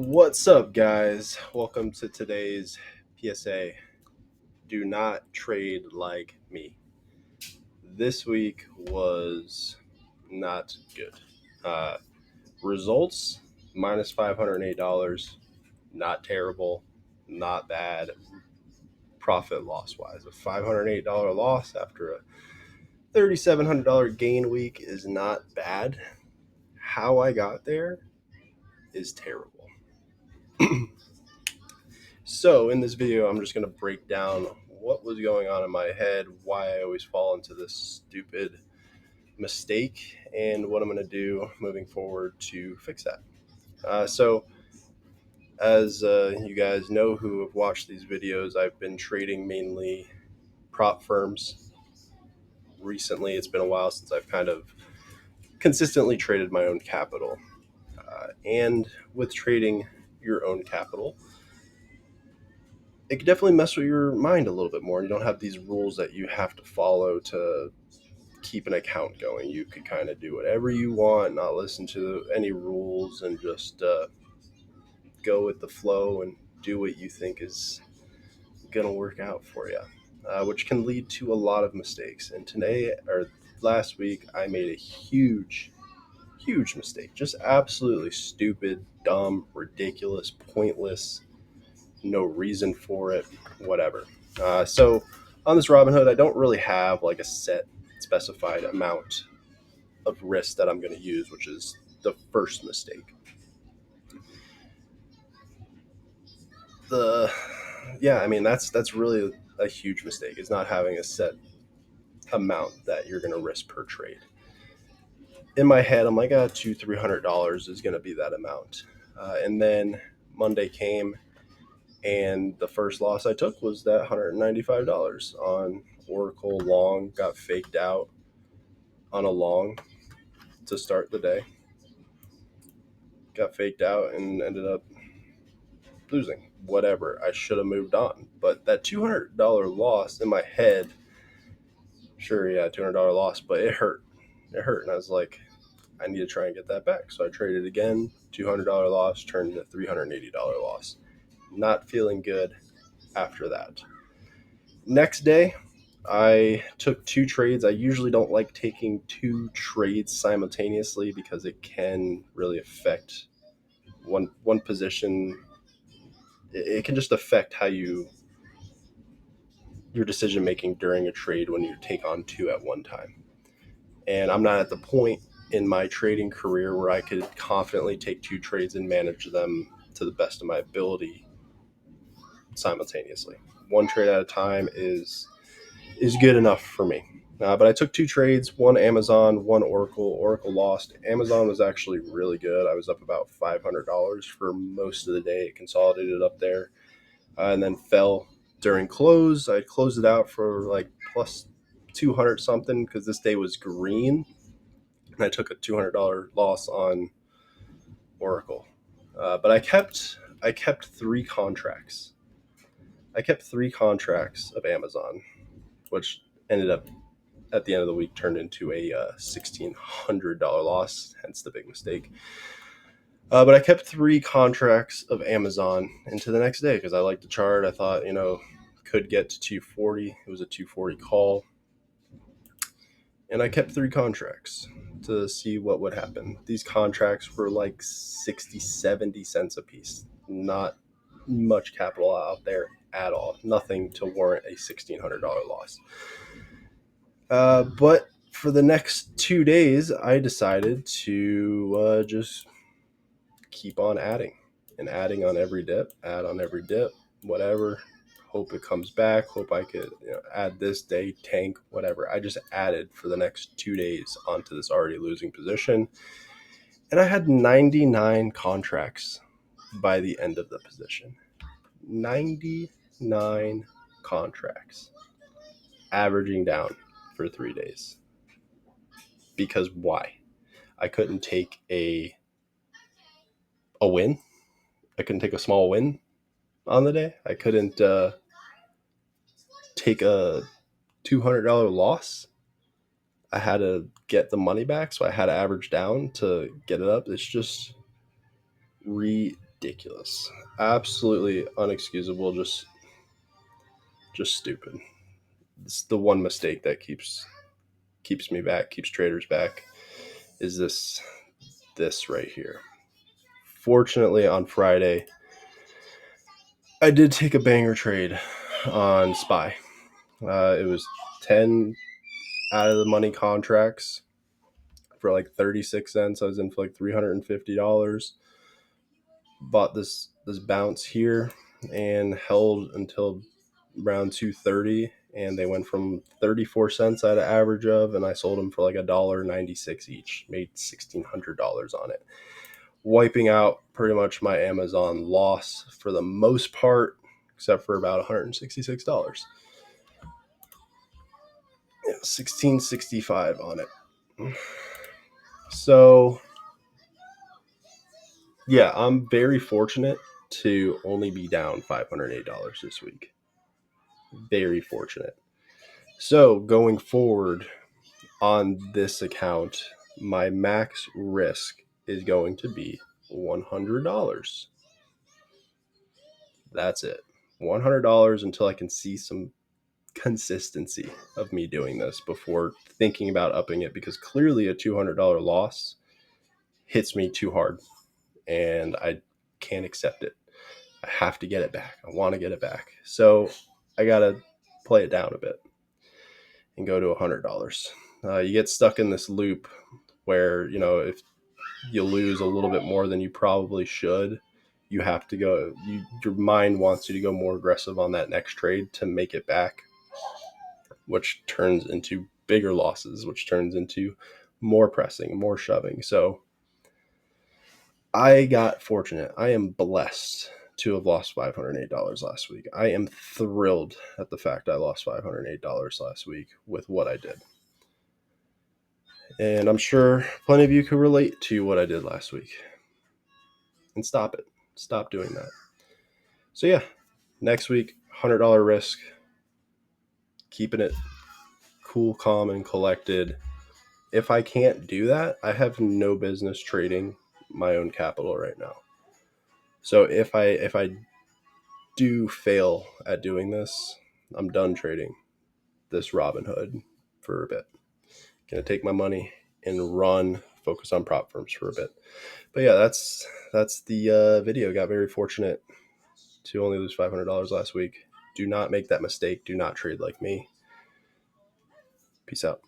What's up, guys? Welcome to today's PSA. Do not trade like me. This week was not good. Uh, Results minus $508. Not terrible, not bad. Profit loss wise, a $508 loss after a $3,700 gain week is not bad. How I got there is terrible. So in this video, I'm just going to break down what was going on in my head, why I always fall into this stupid mistake, and what I'm going to do moving forward to fix that. So as you guys know who have watched these videos, I've been trading mainly prop firms. Recently, it's been a while since I've kind of consistently traded my own capital. And with trading your own capital, it could definitely mess with your mind a little bit more. You don't have these rules that you have to follow to keep an account going. You could kind of do whatever you want, not listen to any rules, and just go with the flow and do what you think is going to work out for you, which can lead to a lot of mistakes. And today, or last week, I made a huge mistake. Just absolutely stupid, dumb, ridiculous, pointless, no reason for it, whatever. So on this Robinhood, I don't really have like a set specified amount of risk that I'm going to use, which is the first mistake. The Yeah, I mean that's really a huge mistake. Is not having a set amount that you're going to risk per trade. In my head, I'm like, $200-300 is going to be that amount, and then Monday came, and the first loss I took was that $195 on Oracle long. Got faked out on a long to start the day. Got faked out and ended up losing. Whatever. I should have moved on. But that $200 loss in my head, sure, yeah, $200 loss, but it hurt. It hurt. And I was like, I need to try and get that back. So I traded again. $200 loss turned into $380 loss. Not feeling good after that. Next day, I took two trades. I usually don't like taking two trades simultaneously because it can really affect one position. It can just affect how your decision making during a trade when you take on two at one time. And I'm not at the point in my trading career where I could confidently take two trades and manage them to the best of my ability simultaneously. One trade at a time is good enough for me. But I took two trades, one Amazon, one Oracle. Oracle lost. Amazon was actually really good. I was up about $500 for most of the day. It consolidated up there, and then fell during close. I closed it out for like plus 200 something because this day was green, and I took a $200 loss on Oracle. But I kept three contracts. I kept three contracts of Amazon, which ended up at the end of the week turned into a $1,600 loss, hence the big mistake. But I kept three contracts of Amazon into the next day because I liked the chart. I thought, could get to 240. It was a 240 call. And I kept three contracts to see what would happen. These contracts were like 60, 70 cents a piece. Not much capital out there at all. Nothing to warrant a $1,600 loss. But for the next 2 days, I decided to just keep on adding and adding on every dip, add on every dip, whatever. Hope it comes back. Hope I could add this day, tank, whatever. I just added for the next 2 days onto this already losing position. And I had 99 contracts by the end of the position. 99 contracts, averaging down for 3 days. Because why? I couldn't take a win. I couldn't take a small win on the day. I couldn't take a $200 loss. I had to get the money back, so I had to average down to get it up. It's just ridiculous, absolutely unexcusable, just stupid. It's the one mistake that keeps me back, keeps traders back, is this right here. Fortunately, on Friday, I did take a banger trade on SPY. It was 10 out of the money contracts for like 36 cents. I was in for like $350. Bought this bounce here and held until around 2:30, and they went from 34 cents I had an average of, and I sold them for like $1.96 each. Made $1,600 on it, wiping out pretty much my Amazon loss for the most part, except for about $166. Yeah, 1665 on it. So yeah, I'm very fortunate to only be down $508 this week. Very fortunate. So going forward on this account, my max risk is going to be $100. That's it. $100 until I can see some consistency of me doing this before thinking about upping it, because clearly a $200 loss hits me too hard and I can't accept it. I have to get it back. I want to get it back. So I got to play it down a bit and go to $100. You get stuck in this loop where, if you lose a little bit more than you probably should, you have to go, your mind wants you to go more aggressive on that next trade to make it back, which turns into bigger losses, which turns into more pressing, more shoving. So I got fortunate. I am blessed to have lost $508 last week. I am thrilled at the fact I lost $508 last week with what I did. And I'm sure plenty of you could relate to what I did last week. And stop it. Stop doing that. So yeah, next week, $100 risk. Keeping it cool, calm, and collected. If I can't do that, I have no business trading my own capital right now. So if I do fail at doing this, I'm done trading this Robinhood for a bit. Gonna take my money and run, focus on prop firms for a bit. But yeah, that's the video. Got very fortunate to only lose $500 last week. Do not make that mistake. Do not trade like me. Peace out.